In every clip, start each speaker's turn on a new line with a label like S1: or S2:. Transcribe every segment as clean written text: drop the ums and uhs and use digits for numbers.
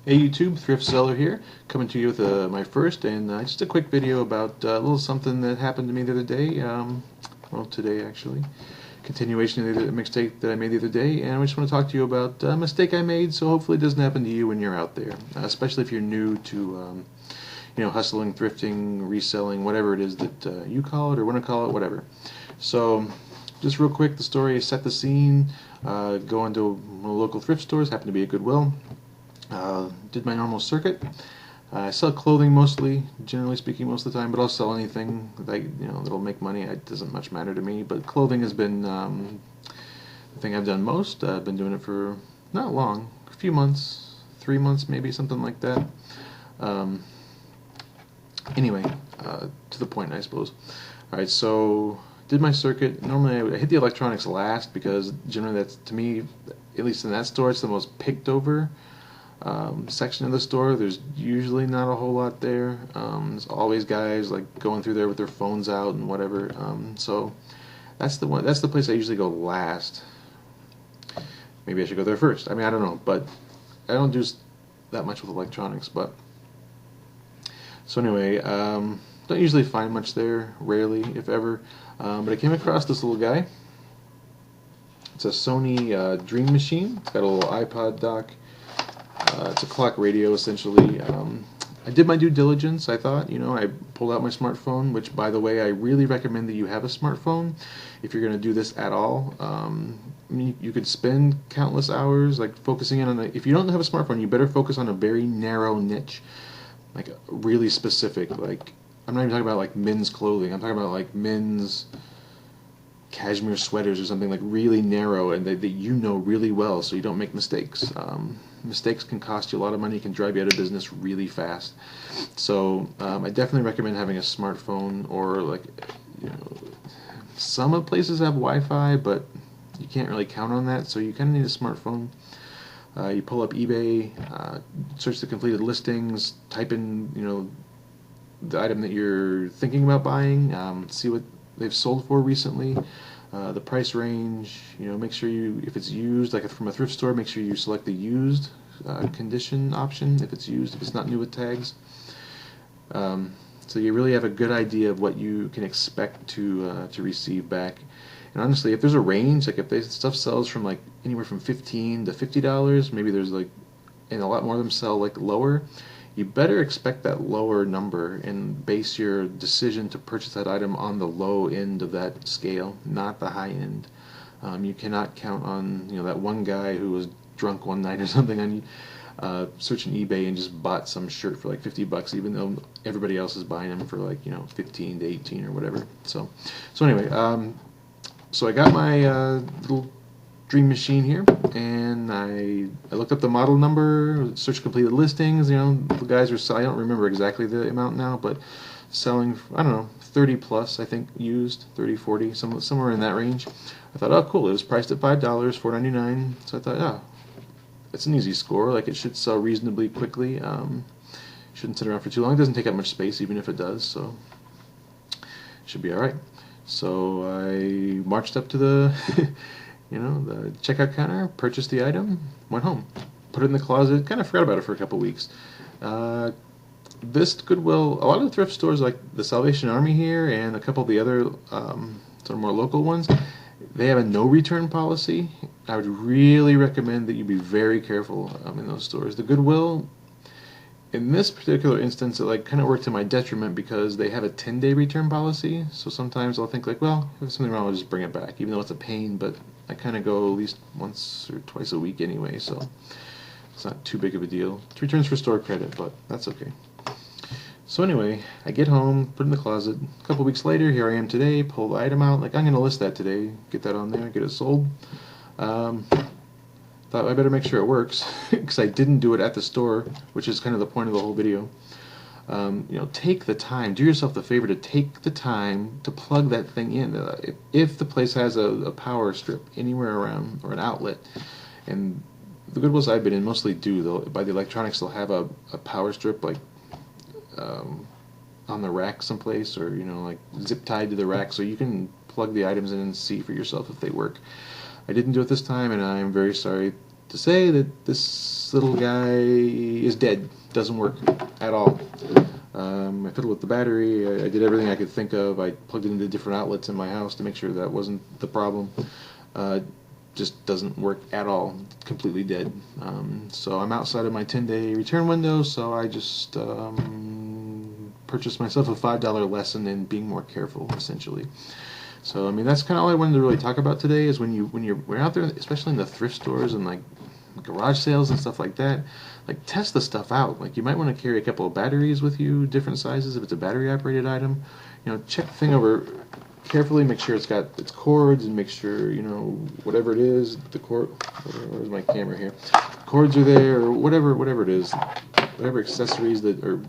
S1: Hey YouTube, Thrift Seller here, coming to you with my first and just a quick video about a little something that happened to me the other day, well today actually, continuation of the mistake that I made the other day, and I just want to talk to you about a mistake I made so hopefully it doesn't happen to you when you're out there, especially if you're new to hustling, thrifting, reselling, whatever it is that you call it or want to call it, whatever. So just real quick, the story, set the scene, go into one of the local thrift stores, happened to be a Goodwill. Did my normal circuit. I sell clothing mostly, generally speaking, most of the time, but I'll sell anything that'll make money. It doesn't much matter to me. But clothing has been the thing I've done most. I've been doing it for not long, a few months, 3 months maybe, something like that. Um, anyway, to the point, I suppose. All right, so did my circuit. Normally, I hit the electronics last because generally that's, to me, at least in that store, it's the most picked over section of the store. There's usually not a whole lot there. There's always guys like going through there with their phones out and whatever. So that's the one. That's the place I usually go last. Maybe I should go there first. I mean, I don't know, but I don't do that much with electronics. But so anyway, don't usually find much there. Rarely, if ever. But I came across this little guy. It's a Sony Dream Machine. It's got a little iPod dock. It's a clock radio, essentially. I did my due diligence, I thought. I pulled out my smartphone, which, by the way, I really recommend that you have a smartphone if you're going to do this at all. I mean, you could spend countless hours, like, focusing in on if you don't have a smartphone, you better focus on a very narrow niche, like, really specific. Like, I'm not even talking about, like, men's clothing. I'm talking about, like, men's cashmere sweaters or something, like, really narrow and that you know really well so you don't make mistakes. Mistakes can cost you a lot of money, can drive you out of business really fast. So I definitely recommend having a smartphone, or like, some places have Wi-Fi, but you can't really count on that, so you kind of need a smartphone. You pull up eBay, search the completed listings, type in the item that you're thinking about buying, see what they've sold for recently, the price range. Make sure if it's used, like from a thrift store, make sure you select the used condition option if it's used, if it's not new with tags. So you really have a good idea of what you can expect to receive back. And honestly, if there's a range, like if this stuff sells from like anywhere from $15 to $50, maybe there's like, and a lot more of them sell like lower, you better expect that lower number and base your decision to purchase that item on the low end of that scale, not the high end. You cannot count on that one guy who was drunk one night or something on searching eBay and just bought some shirt for like $50, even though everybody else is buying them for like 15 to 18 or whatever. So anyway, so I got my little Dream Machine here, and I looked up the model number, searched completed listings. The guys were, I don't remember exactly the amount now, but selling, I don't know, 30 plus, I think, used, 30, 40, somewhere in that range. I thought, oh cool, it was priced at $5, $4.99. So I thought, oh, it's an easy score, like it should sell reasonably quickly. Shouldn't sit around for too long. It doesn't take up much space, even if it does, so it should be alright. So I marched up to the the checkout counter, purchased the item, went home, put it in the closet, kind of forgot about it for a couple weeks. This Goodwill, a lot of the thrift stores like the Salvation Army here and a couple of the other sort of more local ones, they have a no return policy. I would really recommend that you be very careful in those stores. The Goodwill, in this particular instance, it kind of worked to my detriment because they have a 10-day return policy. So sometimes I'll think well, if there's something wrong, I'll just bring it back, even though it's a pain. But I kind of go at least once or twice a week anyway, so it's not too big of a deal. It's returns for store credit, but that's okay. So anyway, I get home, put it in the closet. A couple weeks later, here I am today, pull the item out. Like, I'm going to list that today, get that on there, get it sold. Thought I better make sure it works because I didn't do it at the store, which is kind of the point of the whole video. Take the time. Do yourself the favor to take the time to plug that thing in. If the place has a power strip anywhere around or an outlet, and the Goodwills I've been in mostly do, by the electronics, they'll have a power strip like on the rack someplace, or like zip tied to the rack, so you can plug the items in and see for yourself if they work. I didn't do it this time, and I am very sorry to say that this little guy is dead. Doesn't work at all. I fiddled with the battery. I did everything I could think of. I plugged it into different outlets in my house to make sure that wasn't the problem. Just doesn't work at all. Completely dead. So I'm outside of my 10-day return window, so I just purchased myself a $5 lesson in being more careful, essentially. So I mean, that's kind of all I wanted to really talk about today, is we're out there, especially in the thrift stores and like garage sales and stuff like that, like test the stuff out. Like you might want to carry a couple of batteries with you, different sizes if it's a battery operated item. You know, check the thing over carefully, make sure it's got its cords, and make sure, you know, whatever it is, the cord, where's my camera here, cords are there, or whatever it is, whatever accessories that are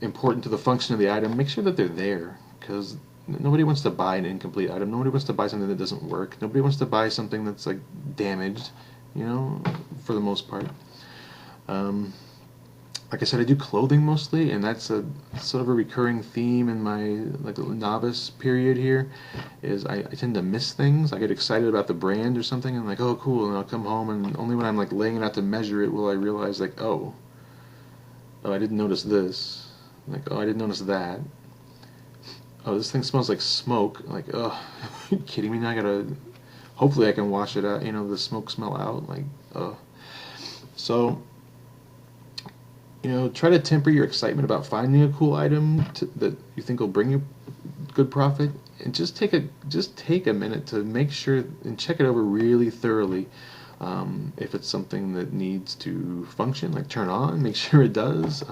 S1: important to the function of the item, make sure that they're there, because nobody wants to buy an incomplete item. Nobody wants to buy something that doesn't work. Nobody wants to buy something that's like damaged, you know, for the most part. Like I said, I do clothing mostly, and that's a sort of a recurring theme in my like novice period here, is I tend to miss things. I get excited about the brand or something, and I'm like, oh cool, and I'll come home, and only when I'm like laying it out to measure it will I realize, like, oh I didn't notice this, like, oh I didn't notice that, oh this thing smells like smoke, like, oh are you kidding me? Now I gotta, hopefully I can wash it out, you know, the smoke smell out, like, oh. So, you know, try to temper your excitement about finding a cool item that you think will bring you good profit, and just take a minute to make sure and check it over really thoroughly. If it's something that needs to function, like turn on, make sure it does.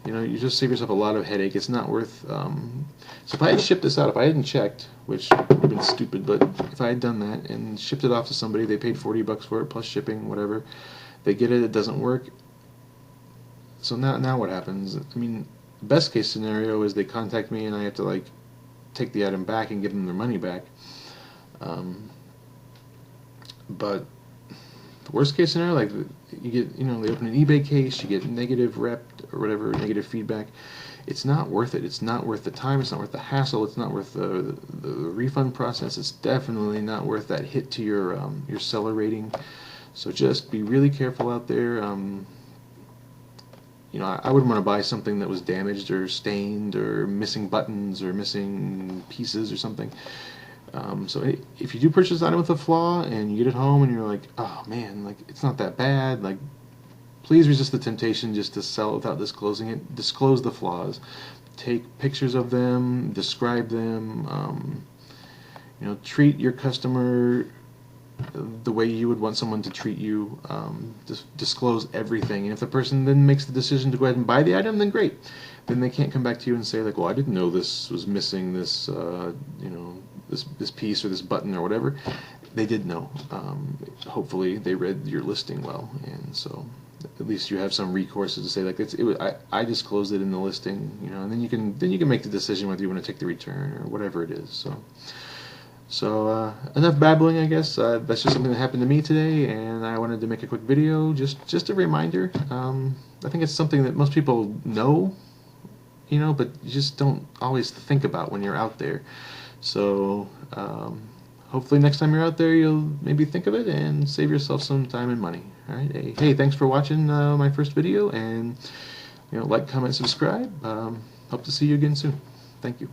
S1: You know, you just save yourself a lot of headache. It's not worth. So if I had shipped this out, if I hadn't checked, which would have been stupid, but if I had done that and shipped it off to somebody, they paid $40 for it plus shipping, whatever. They get it, it doesn't work. So now what happens? I mean, best case scenario is they contact me and I have to like take the item back and give them their money back. But the worst case scenario, like you get, you know, they open an eBay case, you get negative rep or whatever, negative feedback. It's not worth it. It's not worth the time. It's not worth the hassle. It's not worth the refund process. It's definitely not worth that hit to your seller rating. So just be really careful out there. You know, I wouldn't want to buy something that was damaged or stained or missing buttons or missing pieces or something. So if you do purchase an item with a flaw and you get it home and you're like, oh man, like it's not that bad, like please resist the temptation just to sell it without disclosing it. Disclose the flaws. Take pictures of them. Describe them. You know, treat your customer the way you would want someone to treat you. Just disclose everything, and if the person then makes the decision to go ahead and buy the item, then great. Then they can't come back to you and say like, well, I didn't know this was missing this you know, this piece or this button or whatever. They did know. Hopefully they read your listing well, and so at least you have some recourse to say like I disclosed it in the listing, you know, and then you can make the decision whether you want to take the return or whatever it is. So enough babbling, I guess. That's just something that happened to me today, and I wanted to make a quick video, just a reminder. I think it's something that most people know, you know, but you just don't always think about when you're out there. So hopefully next time you're out there, you'll maybe think of it and save yourself some time and money. All right. Hey, thanks for watching my first video, and you know, like, comment, subscribe. Hope to see you again soon. Thank you.